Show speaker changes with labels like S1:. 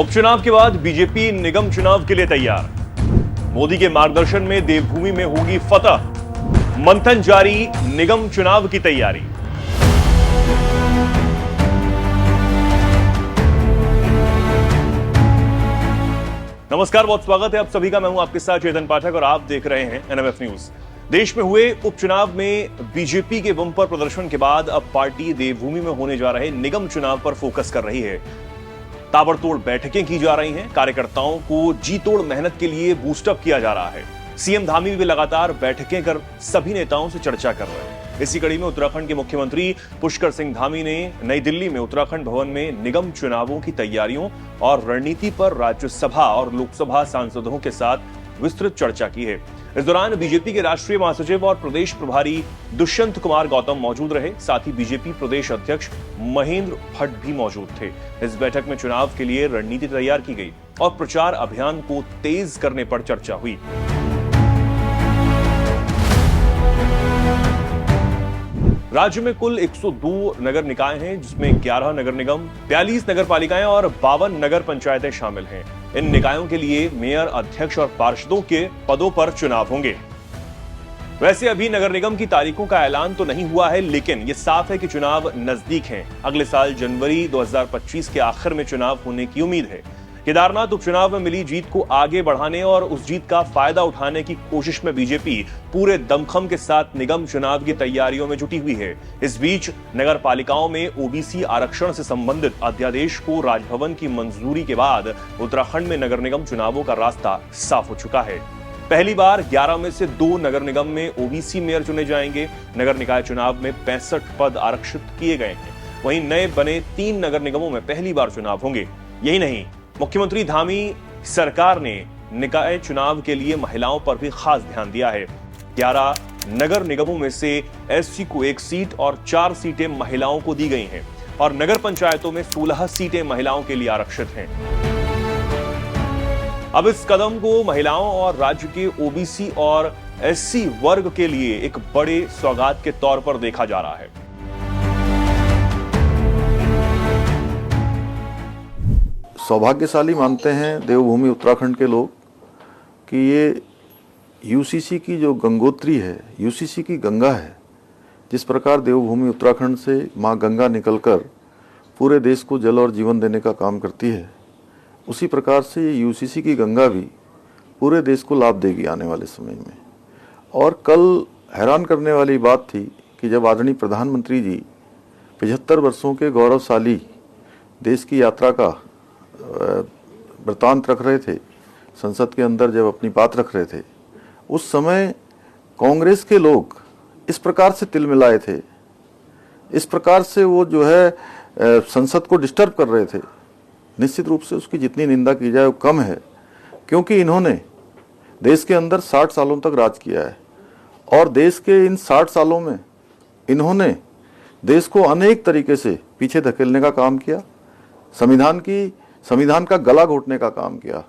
S1: उपचुनाव के बाद बीजेपी निगम चुनाव के लिए तैयार। मोदी के मार्गदर्शन में देवभूमि में होगी फतह। मंथन जारी, निगम चुनाव की तैयारी। नमस्कार, बहुत स्वागत है आप सभी का। मैं हूं आपके साथ चेतन पाठक और आप देख रहे हैं एनएमएफ न्यूज। देश में हुए उपचुनाव में बीजेपी के बम्पर प्रदर्शन के बाद अब पार्टी देवभूमि में होने जा रहे निगम चुनाव पर फोकस कर रही है। ताबड़तोड़ बैठकें की जा रही हैं, कार्यकर्ताओं को जी तोड़ मेहनत के लिए बूस्टअप किया जा रहा है। सीएम धामी भी लगातार बैठकें कर सभी नेताओं से चर्चा कर रहे हैं। इसी कड़ी में उत्तराखंड के मुख्यमंत्री पुष्कर सिंह धामी ने नई दिल्ली में उत्तराखंड भवन में निगम चुनावों की तैयारियों और रणनीति पर राज्यसभा और लोकसभा सांसदों के साथ विस्तृत चर्चा की है। इस दौरान बीजेपी के राष्ट्रीय महासचिव और प्रदेश प्रभारी दुष्यंत कुमार गौतम मौजूद रहे। साथ ही बीजेपी प्रदेश अध्यक्ष महेंद्र भट्ट भी मौजूद थे। इस बैठक में चुनाव के लिए रणनीति तैयार की गई और प्रचार अभियान को तेज करने पर चर्चा हुई। राज्य में कुल 102 नगर निकाय हैं, जिसमें 11 नगर निगम, 42 नगर पालिकाएं और 52 नगर पंचायतें शामिल हैं। इन निकायों के लिए मेयर, अध्यक्ष और पार्षदों के पदों पर चुनाव होंगे। वैसे अभी नगर निगम की तारीखों का ऐलान तो नहीं हुआ है, लेकिन ये साफ है कि चुनाव नजदीक हैं। अगले साल जनवरी 2025 के आखिर में चुनाव होने की उम्मीद है। केदारनाथ उपचुनाव में मिली जीत को आगे बढ़ाने और उस जीत का फायदा उठाने की कोशिश में बीजेपी पूरे दमखम के साथ निगम चुनाव की तैयारियों में जुटी हुई है। इस बीच नगर पालिकाओं में ओबीसी आरक्षण से संबंधित अध्यादेश को राजभवन की मंजूरी के बाद उत्तराखंड में नगर निगम चुनावों का रास्ता साफ हो चुका है। पहली बार 11 में से 2 नगर निगम में ओबीसी मेयर चुने जाएंगे। नगर निकाय चुनाव में 65 पद आरक्षित किए गए हैं। वहीं नए बने 3 नगर निगमों में पहली बार चुनाव होंगे। यही नहीं, मुख्यमंत्री धामी सरकार ने निकाय चुनाव के लिए महिलाओं पर भी खास ध्यान दिया है। 11 नगर निगमों में से एससी को 1 सीट और 4 सीटें महिलाओं को दी गई हैं और नगर पंचायतों में 16 सीटें महिलाओं के लिए आरक्षित हैं। अब इस कदम को महिलाओं और राज्य के ओबीसी और एससी वर्ग के लिए एक बड़े सौगात के तौर पर देखा जा रहा है।
S2: सौभाग्यशाली मानते हैं देवभूमि उत्तराखंड के लोग कि ये यूसीसी की जो गंगोत्री है, यूसीसी की गंगा है। जिस प्रकार देवभूमि उत्तराखंड से माँ गंगा निकलकर पूरे देश को जल और जीवन देने का काम करती है, उसी प्रकार से ये यूसीसी की गंगा भी पूरे देश को लाभ देगी आने वाले समय में। और कल हैरान करने वाली बात थी कि जब आदरणीय प्रधानमंत्री जी 75 वर्षों के गौरवशाली देश की यात्रा का वृतांत रख रहे थे, संसद के अंदर जब अपनी बात रख रहे थे, उस समय कांग्रेस के लोग इस प्रकार से तिलमिलाए थे, इस प्रकार से वो जो है संसद को डिस्टर्ब कर रहे थे। निश्चित रूप से उसकी जितनी निंदा की जाए वो कम है, क्योंकि इन्होंने देश के अंदर 60 सालों तक राज किया है और देश के इन 60 सालों में इन्होंने देश को अनेक तरीके से पीछे धकेलने का काम किया, संविधान का गला घोटने का काम किया।